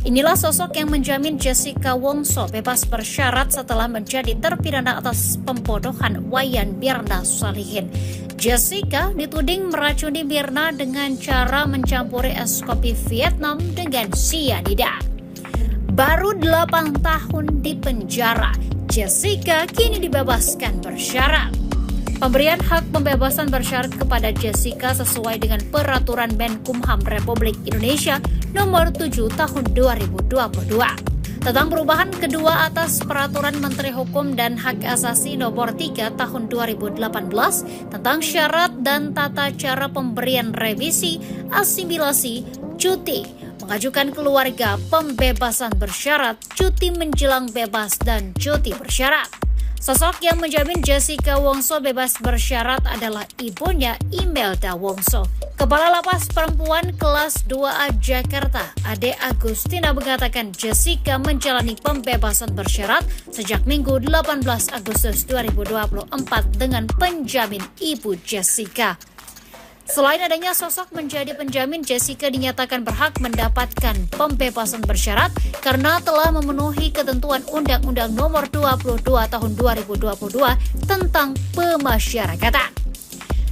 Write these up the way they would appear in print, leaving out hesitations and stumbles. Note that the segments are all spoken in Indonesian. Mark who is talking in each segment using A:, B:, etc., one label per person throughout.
A: Inilah sosok yang menjamin Jessica Wongso bebas bersyarat setelah menjadi terpidana atas pembodohan Wayan Mirna Salihin. Jessica dituding meracuni Mirna dengan cara mencampuri es kopi Vietnam dengan sianida. Baru 8 tahun di penjara, Jessica kini dibebaskan bersyarat. Pemberian hak pembebasan bersyarat kepada Jessica sesuai dengan Peraturan Menkumham Republik Indonesia Nomor 7 Tahun 2022 tentang perubahan kedua atas Peraturan Menteri Hukum dan Hak Asasi Nomor 3 Tahun 2018 tentang syarat dan tata cara pemberian revisi, asimilasi, cuti, mengajukan keluarga, pembebasan bersyarat, cuti menjelang bebas, dan cuti bersyarat. Sosok yang menjamin Jessica Wongso bebas bersyarat adalah ibunya, Imelda Wongso. Kepala Lapas Perempuan Kelas 2A Jakarta, Ade Agustina, mengatakan Jessica menjalani pembebasan bersyarat sejak Minggu 18 Agustus 2024 dengan penjamin ibu Jessica. Selain adanya sosok menjadi penjamin, Jessica dinyatakan berhak mendapatkan pembebasan bersyarat karena telah memenuhi ketentuan Undang-Undang Nomor 22 Tahun 2022 tentang pemasyarakatan.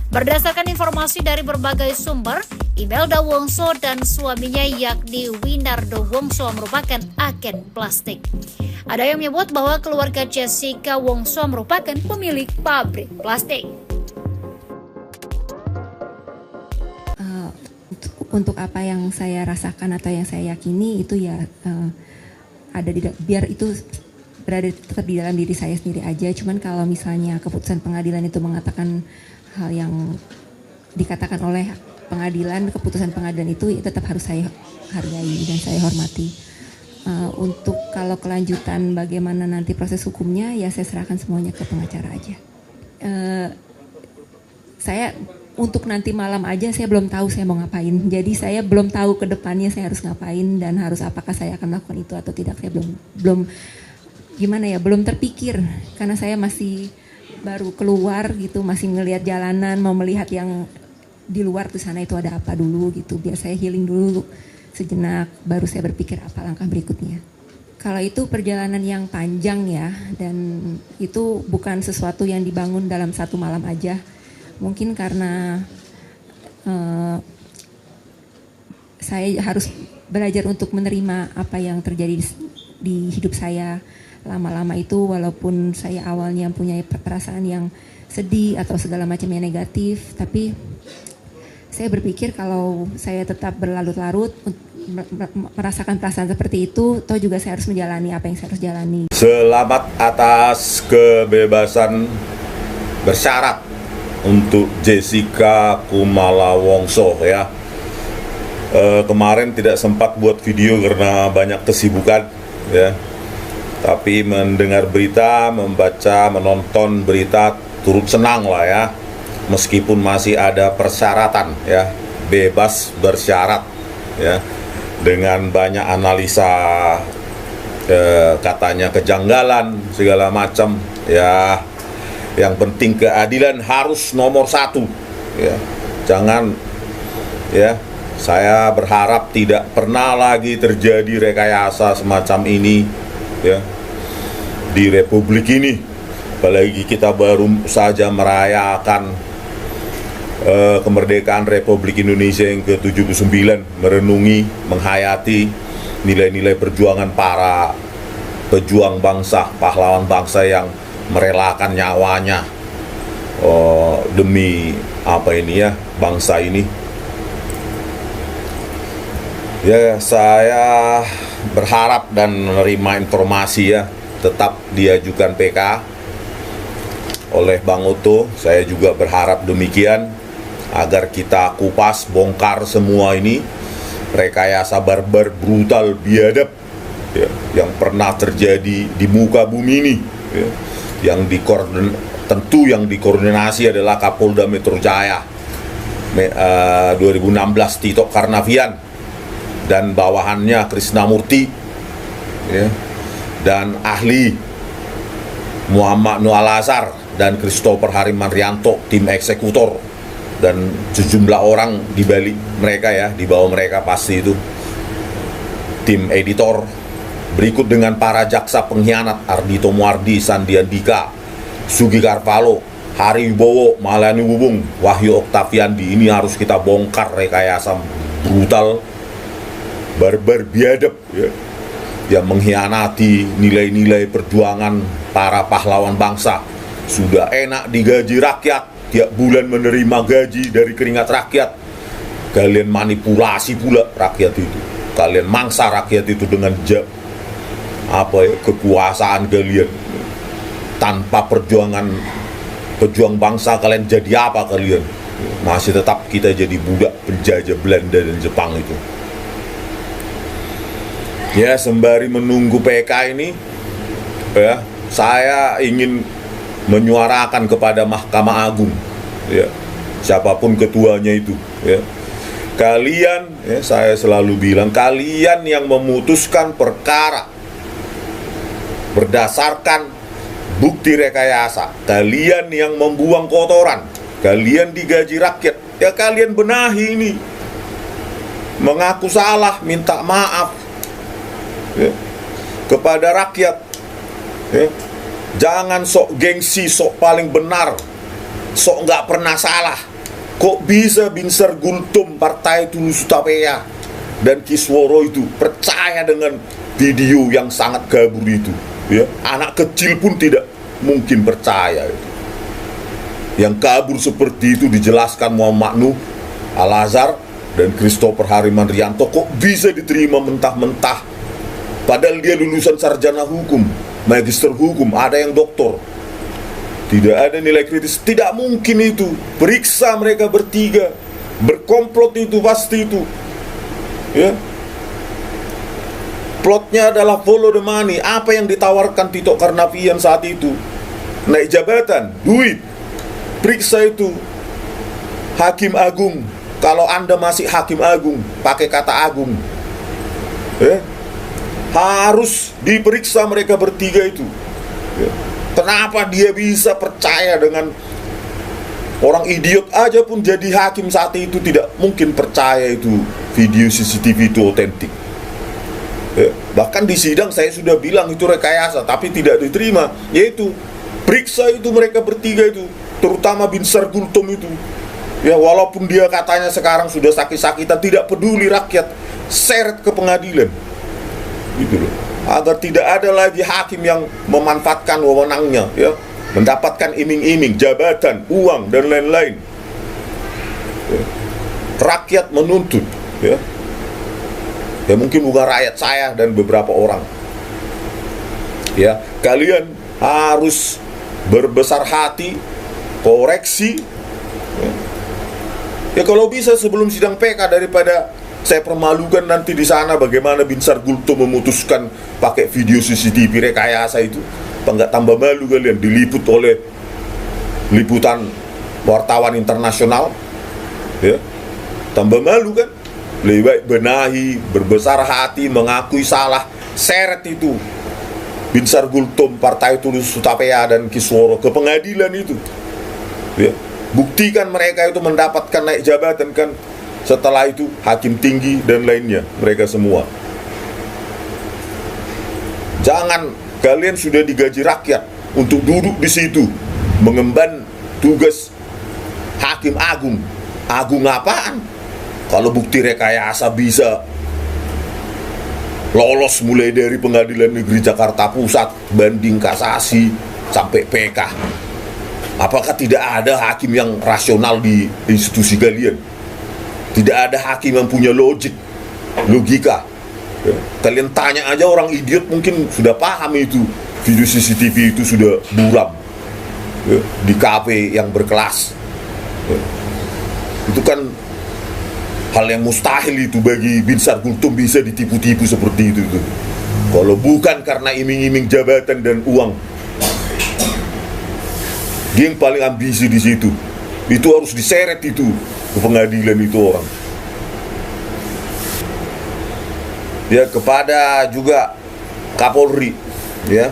A: Berdasarkan informasi dari berbagai sumber, Imelda Wongso dan suaminya yakni Winardo Wongso merupakan agen plastik. Ada yang menyebut bahwa keluarga Jessica Wongso merupakan pemilik pabrik plastik.
B: Untuk apa yang saya rasakan atau yang saya yakini itu ya ada biar itu berada tetap di dalam diri saya sendiri aja. Cuman kalau misalnya keputusan pengadilan itu mengatakan hal yang dikatakan oleh pengadilan, keputusan pengadilan itu ya tetap harus saya hargai dan saya hormati. Untuk kalau kelanjutan bagaimana nanti proses hukumnya ya saya serahkan semuanya ke pengacara aja. Saya untuk nanti malam aja saya belum tahu saya mau ngapain. Jadi saya belum tahu ke depannya saya harus ngapain dan harus apakah saya akan melakukan itu atau tidak. Saya belum terpikir karena saya masih baru keluar gitu, masih ngelihat jalanan, mau melihat yang di luar tuh sana itu ada apa dulu gitu. Biar saya healing dulu sejenak baru saya berpikir apa langkah berikutnya. Kalau itu perjalanan yang panjang ya, dan itu bukan sesuatu yang dibangun dalam satu malam aja. Mungkin karena saya harus belajar untuk menerima apa yang terjadi di hidup saya lama-lama itu, walaupun saya awalnya punya perasaan yang sedih atau segala macam yang negatif, tapi saya berpikir kalau saya tetap berlarut-larut merasakan perasaan seperti itu, toh juga saya harus menjalani apa yang saya harus jalani.
C: Selamat atas kebebasan bersyarat untuk Jessica Kumala Wongso ya. Kemarin tidak sempat buat video karena banyak kesibukan ya. Tapi mendengar berita, membaca, menonton berita turut senang lah ya. Meskipun masih ada persyaratan ya, bebas bersyarat ya. Dengan banyak analisa katanya kejanggalan segala macam ya. Yang penting keadilan harus nomor satu ya. Jangan ya, saya berharap tidak pernah lagi terjadi rekayasa semacam ini ya di Republik ini. Apalagi kita baru saja merayakan kemerdekaan Republik Indonesia yang ke-79, merenungi, menghayati nilai-nilai perjuangan para pejuang bangsa, pahlawan bangsa yang merelakan nyawanya demi apa ini ya, bangsa ini. Ya, saya berharap dan menerima informasi ya, tetap diajukan PK oleh Bang Oto. Saya juga berharap demikian agar kita kupas, bongkar semua ini rekayasa barbar, brutal, biadab ya, yang pernah terjadi di muka bumi ini ya. Tentu yang dikoordinasi adalah Kapolda Metro Jaya 2016 Tito Karnavian dan bawahannya Krisnamurti ya, dan ahli Muhammad Nur Al-Azhar dan Christopher Harimanrianto, tim eksekutor, dan sejumlah orang di balik mereka ya, di bawah mereka pasti itu. tim editor, berikut dengan para jaksa pengkhianat Ardhito Moardi, Sandi Andika, Sugi Carvalho, Hari Wibowo, Mahlani Wubung, Wahyu Oktaviandi. Ini harus kita bongkar rekayasa brutal, barbar, biadab ya, yang mengkhianati nilai-nilai perjuangan para pahlawan bangsa. Sudah enak digaji rakyat, tiap bulan menerima gaji dari keringat rakyat, kalian manipulasi pula rakyat itu, kalian mangsa rakyat itu dengan kekuasaan kalian. Tanpa pejuang bangsa, kalian jadi apa kalian? Masih tetap kita jadi budak penjajah Belanda dan Jepang itu. Ya, sembari menunggu PK ini ya, saya ingin menyuarakan kepada Mahkamah Agung ya, siapapun ketuanya itu ya. Kalian ya, saya selalu bilang, kalian yang memutuskan perkara berdasarkan bukti rekayasa, kalian yang membuang kotoran, kalian digaji rakyat, ya kalian benahi ini, mengaku salah, minta maaf ya, kepada rakyat ya. Jangan sok gengsi, sok paling benar, sok nggak pernah salah. Kok bisa Binsar Gultom, Partai Tulus Utapea, dan Kisworo itu percaya dengan video yang sangat gabur itu ya? Anak kecil pun tidak mungkin percaya itu. Yang kabur seperti itu dijelaskan Muhammad Nuh, Al-Azhar, dan Christopher Harimandrianto. Kok bisa diterima mentah-mentah, padahal dia lulusan sarjana hukum, magister hukum, ada yang doktor. Tidak ada nilai kritis, tidak mungkin itu. Periksa mereka bertiga, berkomplot itu pasti itu ya. Plotnya adalah follow the money. Apa yang ditawarkan Tito Karnavian saat itu? Naik jabatan, duit. Periksa itu. Hakim Agung, kalau Anda masih Hakim Agung, pakai kata Agung ya, harus diperiksa mereka bertiga itu ya. Kenapa dia bisa percaya dengan orang idiot aja pun jadi hakim saat itu? Tidak mungkin percaya itu video CCTV itu otentik ya. Bahkan di sidang saya sudah bilang itu rekayasa, tapi tidak diterima. Yaitu periksa itu mereka bertiga itu, terutama Binsar Gultom itu ya. Walaupun dia katanya sekarang sudah sakit-sakitan, tidak peduli rakyat, seret ke pengadilan gitu loh, agar tidak ada lagi hakim yang memanfaatkan wewenangnya ya, mendapatkan iming-iming, jabatan, uang, dan lain-lain ya. Rakyat menuntut ya, ya mungkin bukan rakyat saya dan beberapa orang ya. Kalian harus berbesar hati, koreksi ya kalau bisa sebelum sidang PK, daripada saya permalukan nanti di sana bagaimana Binsar Gultom memutuskan pakai video CCTV rekayasa itu. Enggak tambah malu kalian diliput oleh liputan wartawan internasional ya. Tambah malu kan? Lebih baik benahi, berbesar hati, mengakui salah, seret itu Binsar Gultom, Partai Tulus Utapea, dan Kisworo ke pengadilan itu ya. Buktikan mereka itu mendapatkan naik jabatan kan. Setelah itu hakim tinggi dan lainnya, mereka semua. Jangan, kalian sudah digaji rakyat untuk duduk di situ mengemban tugas hakim agung. Agung apaan? Kalau bukti rekayasa bisa lolos mulai dari Pengadilan Negeri Jakarta Pusat, banding kasasi, sampai PK. Apakah tidak ada hakim yang rasional di institusi kalian? Tidak ada hakim yang punya logika ya. Kalian tanya aja orang idiot, mungkin sudah paham itu video CCTV itu sudah buram ya, di kafe yang berkelas ya. Itu kan hal yang mustahil itu bagi Binsar Gultom bisa ditipu-tipu seperti itu. Kalau bukan karena iming-iming jabatan dan uang, dia yang paling ambisi di situ. Itu harus diseret itu ke pengadilan itu orang. Ya, kepada juga Kapolri ya,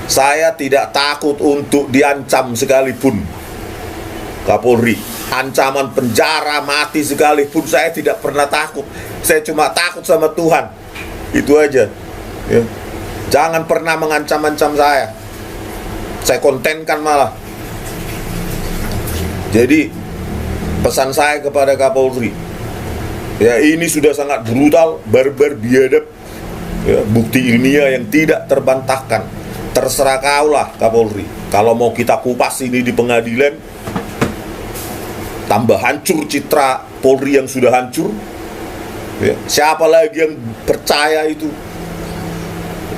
C: saya tidak takut untuk diancam sekalipun Kapolri ancaman penjara mati sekalipun saya tidak pernah takut. Saya cuma takut sama Tuhan. Itu aja ya. Jangan pernah mengancam-ancam saya. Saya kontenkan malah. Jadi pesan saya kepada Kapolri, ya ini sudah sangat brutal, barbar, biadab ya, bukti ilmiah yang tidak terbantahkan. Terserah kaulah Kapolri. Kalau mau kita kupas ini di pengadilan, tambah hancur citra Polri yang sudah hancur ya. Siapa lagi yang percaya itu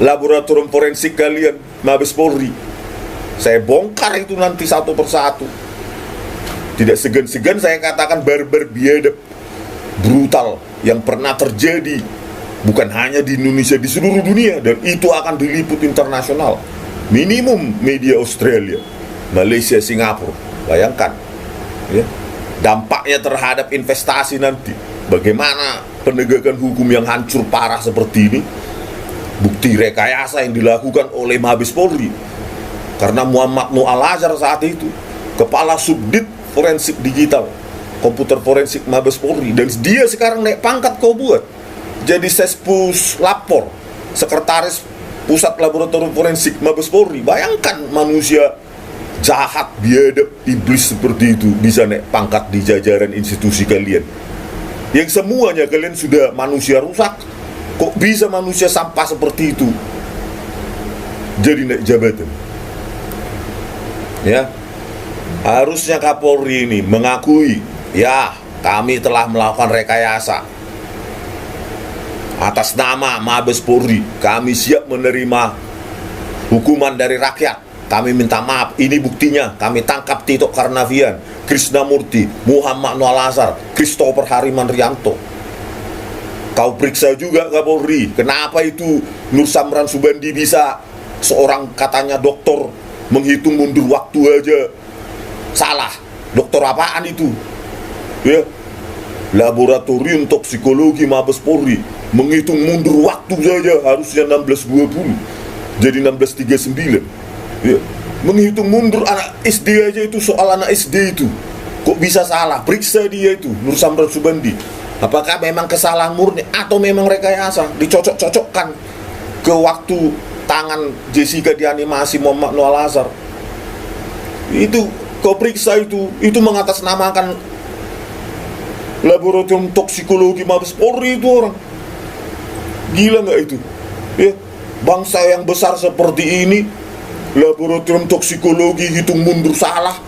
C: laboratorium forensik kalian, Mabes Polri? Saya bongkar itu nanti satu persatu. Tidak segan-segan saya katakan barbar, biadab, brutal yang pernah terjadi bukan hanya di Indonesia, di seluruh dunia, dan itu akan diliput internasional. Minimum media Australia, Malaysia, Singapura. Bayangkan ya, dampaknya terhadap investasi nanti. Bagaimana penegakan hukum yang hancur parah seperti ini, bukti rekayasa yang dilakukan oleh Mabes Polri. Karena Muhammad Nur Al-Azhar saat itu Kepala Subdit Forensik Digital, Komputer Forensik Mabes Polri, dan dia sekarang naik pangkat kau buat jadi Sespus Lapor, Sekretaris Pusat Laboratorium Forensik Mabes Polri. Bayangkan manusia jahat, biadab, iblis seperti itu bisa naik pangkat di jajaran institusi kalian, yang semuanya kalian sudah manusia rusak. Kok bisa manusia sampah seperti itu jadi naik jabatan? Ya, harusnya Kapolri ini mengakui, ya kami telah melakukan rekayasa atas nama Mabes Polri. Kami siap menerima hukuman dari rakyat. Kami minta maaf. Ini buktinya. Kami tangkap Tito Karnavian, Krisnamurti, Muhammad Nur Al-Azhar, Christopher Hariman Rianto. Kau periksa juga Kapolri, kenapa itu Nur Samran Subandi bisa, seorang katanya dokter, menghitung mundur waktu aja salah. Dokter apaan itu? Ya, Laboratorium Toksikologi Mabes Polri menghitung mundur waktu saja harusnya 16.20 jadi 16.39 ya. Menghitung mundur anak SD aja, itu soal anak SD itu kok bisa salah? Periksa dia itu, Nur Samran Subandi. Apakah memang kesalahan murni atau memang rekayasa? Dicocok-cocokkan ke waktu tangan Jessica di animasi Muhammad Nur Al-Azhar. Itu kau periksa itu mengatasnamakan Laboratorium Toksikologi Mabes Polri. Itu orang gila nggak itu ya? Bangsa yang besar seperti ini, Laboratorium Toksikologi hitung mundur salah,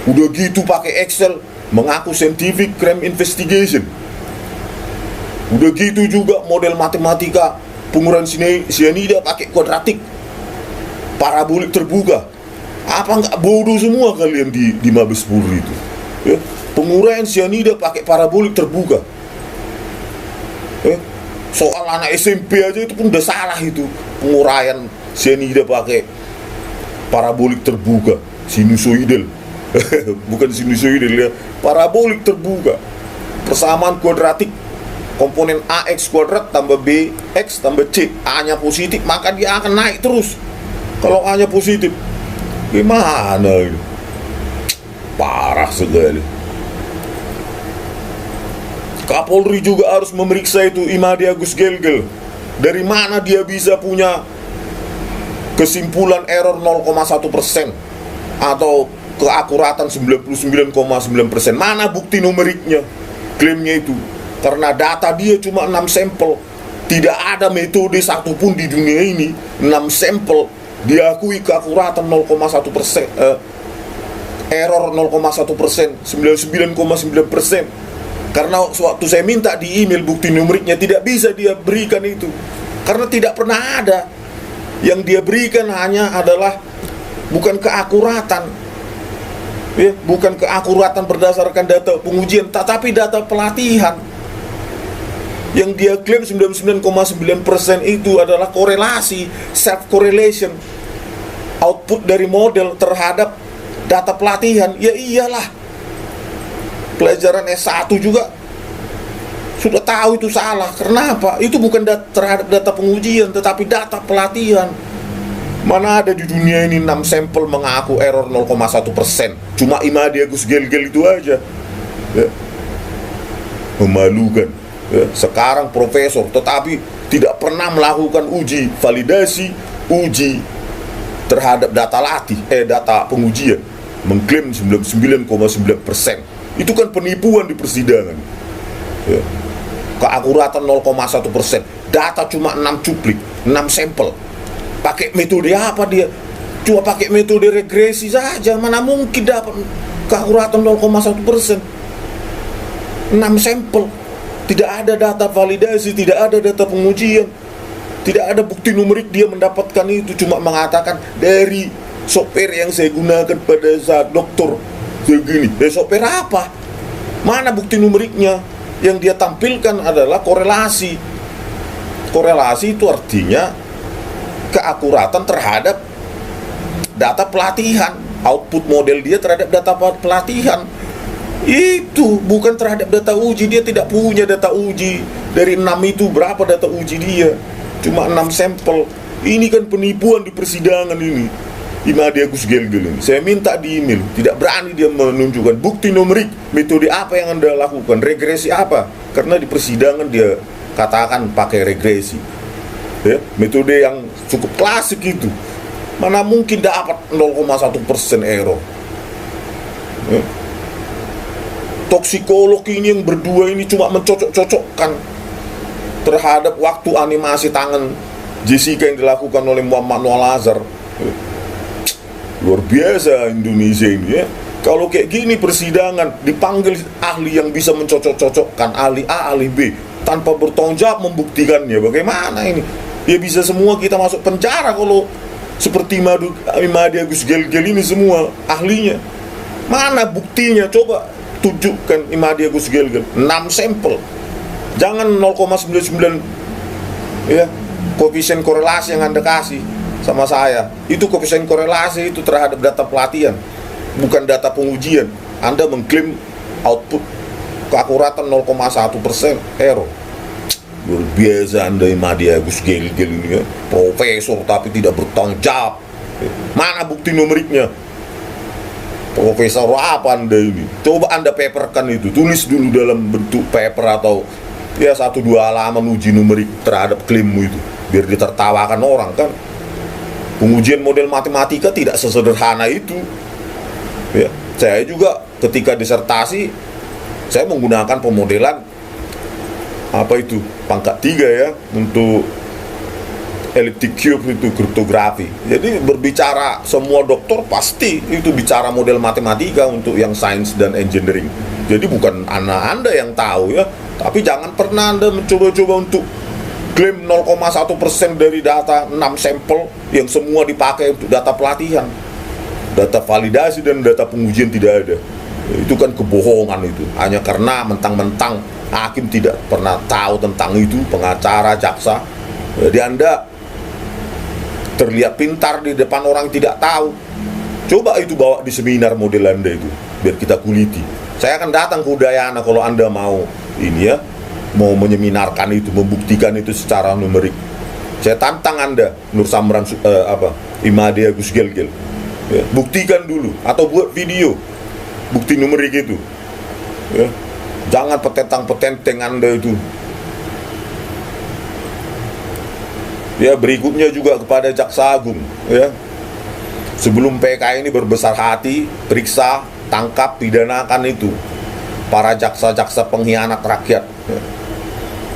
C: udah gitu pakai Excel, mengaku scientific crime investigation, udah gitu juga model matematika penguraian sianida pakai kuadratik, parabolik terbuka. Apa nggak bodoh semua kalian di Mabes Polri itu ya? Penguraian sianida pakai parabolik terbuka ya? Soal anak SMP aja itu pun udah salah itu, penguraian sianida pakai parabolik terbuka, sinusoidal bukan sinusoidal ya, parabolik terbuka, persamaan kuadratik, komponen AX kuadrat tambah BX tambah C, A-nya positif maka dia akan naik terus. Kalau A-nya positif gimana ini? Parah sekali. Kapolri juga harus memeriksa itu Imadi Agus Gelgel. Dari mana dia bisa punya kesimpulan error 0,1% atau keakuratan 99,9%? Mana bukti numeriknya? Klaimnya itu karena data dia cuma 6 sampel. Tidak ada metode satupun di dunia ini 6 sampel diakui keakuratan 0,1%, error 0,1%, 99,9%. Karena waktu saya minta di email bukti numeriknya, tidak bisa dia berikan itu, karena tidak pernah ada. Yang dia berikan hanya adalah bukan keakuratan ya, bukan keakuratan berdasarkan data pengujian, tetapi data pelatihan. Yang dia klaim 99,9% itu adalah korelasi, self correlation, output dari model terhadap data pelatihan. Ya iyalah, pelajaran S1 juga sudah tahu itu salah. Kenapa? Itu bukan terhadap data pengujian, tetapi data pelatihan. Mana ada di dunia ini 6 sampel mengaku error 0,1%. Cuma Imadi Agus Gelgel itu aja ya. Memalukan ya. Sekarang profesor tetapi tidak pernah melakukan uji validasi, uji terhadap data data pengujian, mengklaim 99,9%. Itu kan penipuan di persidangan ya. Keakuratan 0,1%, data cuma 6 cuplik, 6 sampel. Pakai metode apa dia? Cuma pakai metode regresi saja, mana mungkin dapat keakuratan 0,1%. 6 sampel, tidak ada data validasi, tidak ada data pengujian, tidak ada bukti numerik dia mendapatkan itu. Cuma mengatakan dari software yang saya gunakan pada saat dokter segini. Software apa? Mana bukti numeriknya? Yang dia tampilkan adalah korelasi. Korelasi itu artinya keakuratan terhadap data pelatihan, output model dia terhadap data pelatihan. Itu bukan terhadap data uji. Dia tidak punya data uji. Dari 6 itu berapa data uji dia? Cuma 6 sampel. Ini kan penipuan di persidangan ini. Imadi Agus Gelgel ini, saya minta di email, tidak berani dia menunjukkan bukti numerik, metode apa yang Anda lakukan, regresi apa, karena di persidangan dia katakan pakai regresi ya, metode yang cukup klasik itu. Mana mungkin dapat 0,1% error ya. Toksikolog ini yang berdua ini cuma mencocok-cocokkan terhadap waktu animasi tangan Jessica yang dilakukan oleh Muhammad Noah Lazar ya. Luar biasa Indonesia ini ya. Kalau kayak gini persidangan dipanggil ahli yang bisa mencocok-cocokkan, ahli A, ahli B, tanpa bertanggung jawab membuktikannya. Bagaimana ini? Ya bisa semua kita masuk penjara kalau seperti Imadi Agus Gelgel ini semua ahlinya. Mana buktinya? Coba tunjukkan Imadi Agus Gelgel. 6 sampel. Jangan 0,99 ya, koefisien korelasi yang Anda kasih sama saya. Itu koefisien korelasi itu terhadap data pelatihan, bukan data pengujian. Anda mengklaim output keakuratan 0,1% error. Luar biasa Anda Imadi Agus Gelgel ini ya. Profesor tapi tidak bertanggung jawab. Mana bukti numeriknya? Profesor apa Anda ini? Coba Anda paperkan itu, tulis dulu dalam bentuk paper atau ya 1-2 halaman uji numerik terhadap klaimmu itu, biar ditertawakan orang kan. Pengujian model matematika tidak sesederhana itu ya. Saya juga ketika disertasi saya menggunakan pemodelan apa itu, pangkat 3 ya, untuk elliptic cube itu kriptografi. Jadi berbicara semua dokter pasti itu bicara model matematika untuk yang sains dan engineering. Jadi bukan Anda yang tahu ya, tapi jangan pernah Anda mencoba-coba untuk klaim 0,1% dari data 6 sampel yang semua dipakai untuk data pelatihan, data validasi dan data pengujian tidak ada. Itu kan kebohongan itu, hanya karena mentang-mentang hakim tidak pernah tahu tentang itu, pengacara, jaksa. Jadi Anda terlihat pintar di depan orang tidak tahu. Coba itu bawa di seminar model Anda itu, biar kita kuliti. Saya akan datang ke Udayana kalau Anda mau ini ya, mau menyeminarkan itu, membuktikan itu secara numerik. Saya tantang Anda, Nur Samran Imadi Agus Gelgel ya, buktikan dulu atau buat video bukti numerik itu ya. Jangan petentang-petenteng Anda itu ya. Berikutnya juga kepada Jaksa Agung ya, sebelum PK ini berbesar hati, periksa, tangkap, pidanakan itu para jaksa-jaksa pengkhianat rakyat ya.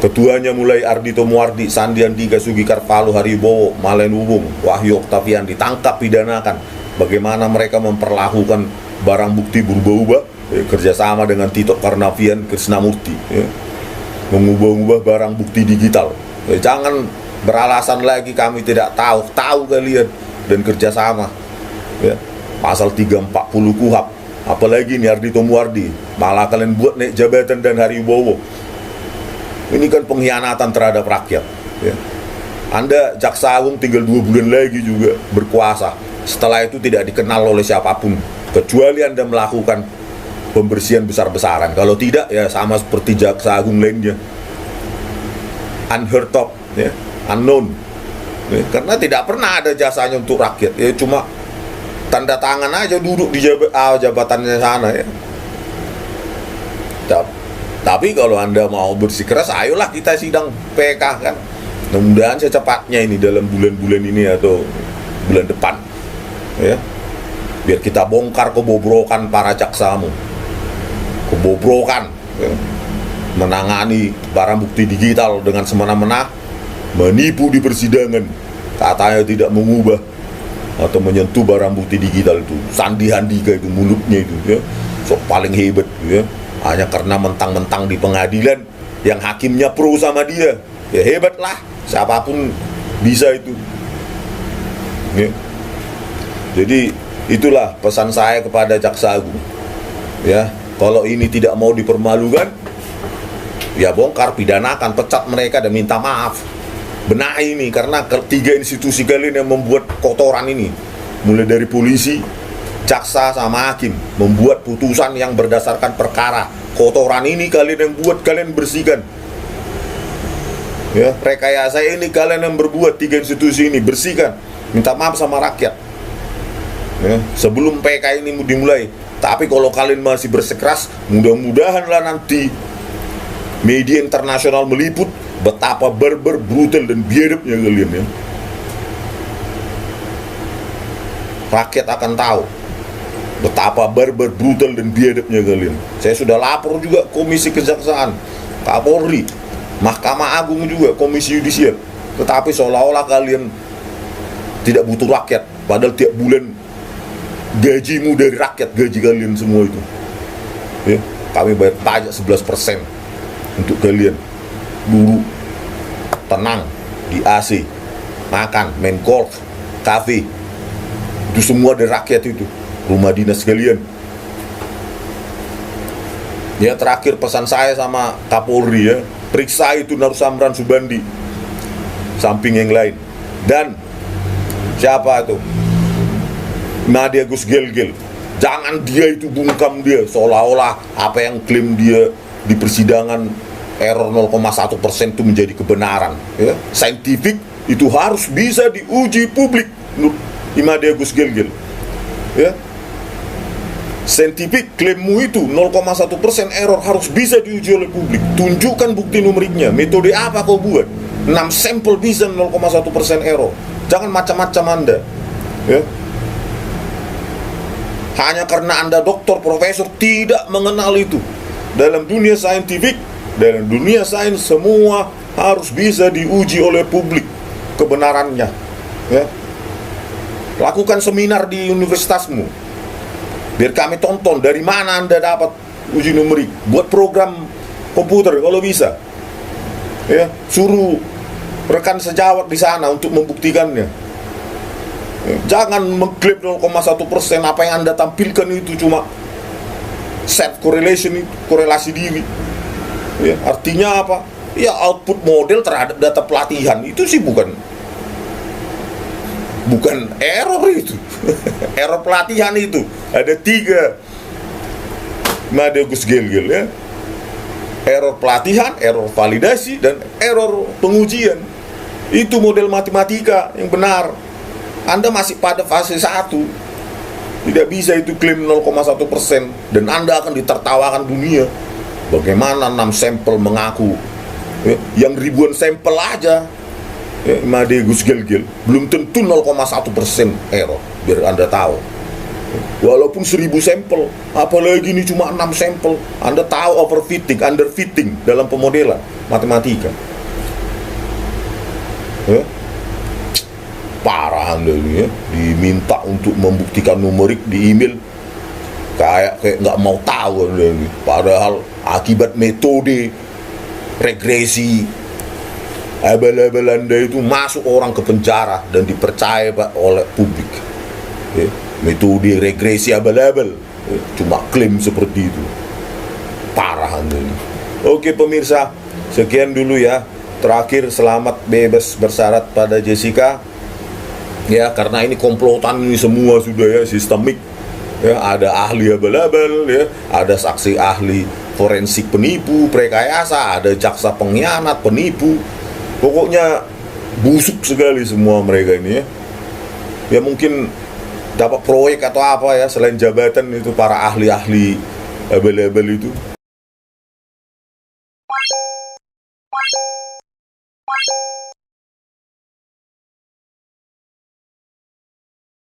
C: Ketuanya mulai Ardhito Muardi, Sandi Andika, Sugi Karvalu, Haribowo, Malen Wubung, Wahyu Oktavian ditangkap, pidanakan. Bagaimana mereka memperlakukan barang bukti berubah-ubah ya, kerjasama dengan Tito Karnavian, Krisnamurti ya, mengubah-ubah barang bukti digital ya. Jangan beralasan lagi kami tidak tahu kalian, dan kerjasama ya. Pasal 340 KUHP, apalagi nih Ardhito Muardi, malah kalian buat naik jabatan dan Haribowo. Ini kan pengkhianatan terhadap rakyat ya. Anda Jaksa Agung tinggal 2 bulan lagi juga berkuasa. Setelah itu tidak dikenal oleh siapapun, kecuali Anda melakukan pembersihan besar-besaran. Kalau tidak ya sama seperti Jaksa Agung lainnya, unheard of ya, unknown Karena tidak pernah ada jasanya untuk rakyat, ya cuma tanda tangan aja duduk di jabatannya sana ya. Tapi kalau Anda mau bersikeras, ayolah kita sidang PK kan. Mudah-mudahan secepatnya ini dalam bulan-bulan ini atau bulan depan ya. Biar kita bongkar kebobrokan para jaksamu. Kebobrokan ya. Menangani barang bukti digital dengan semena-mena, menipu di persidangan, katanya tidak mengubah atau menyentuh barang bukti digital itu. Sandi Handika itu mulutnya itu ya, so paling hebat ya. Hanya karena mentang-mentang di pengadilan yang hakimnya pro sama dia, ya hebat lah, siapapun bisa itu ya. Jadi itulah pesan saya kepada Jaksa Agung ya, kalau ini tidak mau dipermalukan, ya bongkar, pidanakan, pecat mereka dan minta maaf. Benahi ini, karena ketiga institusi kalian yang membuat kotoran ini, mulai dari polisi, jaksa sama hakim, membuat putusan yang berdasarkan perkara. Kotoran ini kalian yang buat, kalian bersihkan ya. Rekayasa ini kalian yang berbuat, tiga institusi ini bersihkan, minta maaf sama rakyat ya, sebelum PK ini dimulai. Tapi kalau kalian masih bersikeras, mudah-mudahanlah nanti media internasional meliput betapa barbar, brutal dan biadabnya kalian ya. Rakyat akan tahu betapa barbar, brutal dan biadabnya kalian. Saya sudah lapor juga Komisi Kejaksaan, Kapolri, Mahkamah Agung juga, Komisi Yudisial. Tetapi seolah-olah kalian tidak butuh rakyat, padahal tiap bulan gajimu dari rakyat, gaji kalian semua itu ya. Kami bayar pajak 11% untuk kalian. Dulu tenang di AC, makan, main golf, kafe, itu semua dari rakyat itu. Rumah dinas kalian ya. Terakhir pesan saya sama Kapolri ya, periksa itu Narsamran Subandi samping yang lain. Dan siapa itu Nadia Gus Gelgel, jangan dia itu bungkam dia seolah-olah apa yang klaim dia di persidangan error 0,1% itu menjadi kebenaran ya. Saintifik itu harus bisa diuji publik menurut Nadia Gus Gelgel ya. Saintifik klaimmu itu 0,1% error harus bisa diuji oleh publik. Tunjukkan bukti numeriknya, metode apa kau buat, 6 sampel bisa 0,1% error. Jangan macam-macam Anda ya. Hanya karena Anda doktor, profesor, tidak mengenal itu. Dalam dunia saintifik, dalam dunia sains, semua harus bisa diuji oleh publik kebenarannya ya. Lakukan seminar di universitasmu, biar kami tonton dari mana Anda dapat uji numerik. Buat program komputer kalau bisa ya, suruh rekan sejawat di sana untuk membuktikannya. Jangan mengklaim 0,1%, apa yang Anda tampilkan itu cuma self correlation, korelasi diri ya. Artinya apa? Ya output model terhadap data pelatihan itu sih bukan error itu. Error pelatihan itu ada 3 Nadia Gus Gelgel ya. Error pelatihan, error validasi, dan error pengujian. Itu model matematika yang benar. Anda masih pada fase 1. Tidak bisa itu klaim 0,1%, dan Anda akan ditertawakan dunia. Bagaimana 6 sampel mengaku ya, yang ribuan sampel aja ya, Nadia Gus Gelgel belum tentu 0,1% error, biar Anda tahu. Walaupun 1000 sampel, apalagi ini cuma 6 sampel, Anda tahu overfitting, underfitting dalam pemodelan matematika ya. Parah Anda ini ya, diminta untuk membuktikan numerik di email kayak nggak mau tahu Anda ini. Padahal akibat metode regresi abal-abal Anda itu masuk orang ke penjara dan dipercaya Pak oleh publik ya. Metode regresi abal-abal ya, cuma klaim seperti itu. Parah Anda ini. Oke pemirsa, sekian dulu ya. Terakhir, selamat bebas bersyarat pada Jessica ya, karena ini komplotan ini semua sudah ya, sistemik ya. Ada ahli abal-abal ya, ada saksi ahli forensik penipu, prekayasa, ada jaksa pengkhianat, penipu. Pokoknya busuk sekali semua mereka ini ya. Ya mungkin dapat proyek atau apa ya, selain jabatan itu para ahli-ahli label-label itu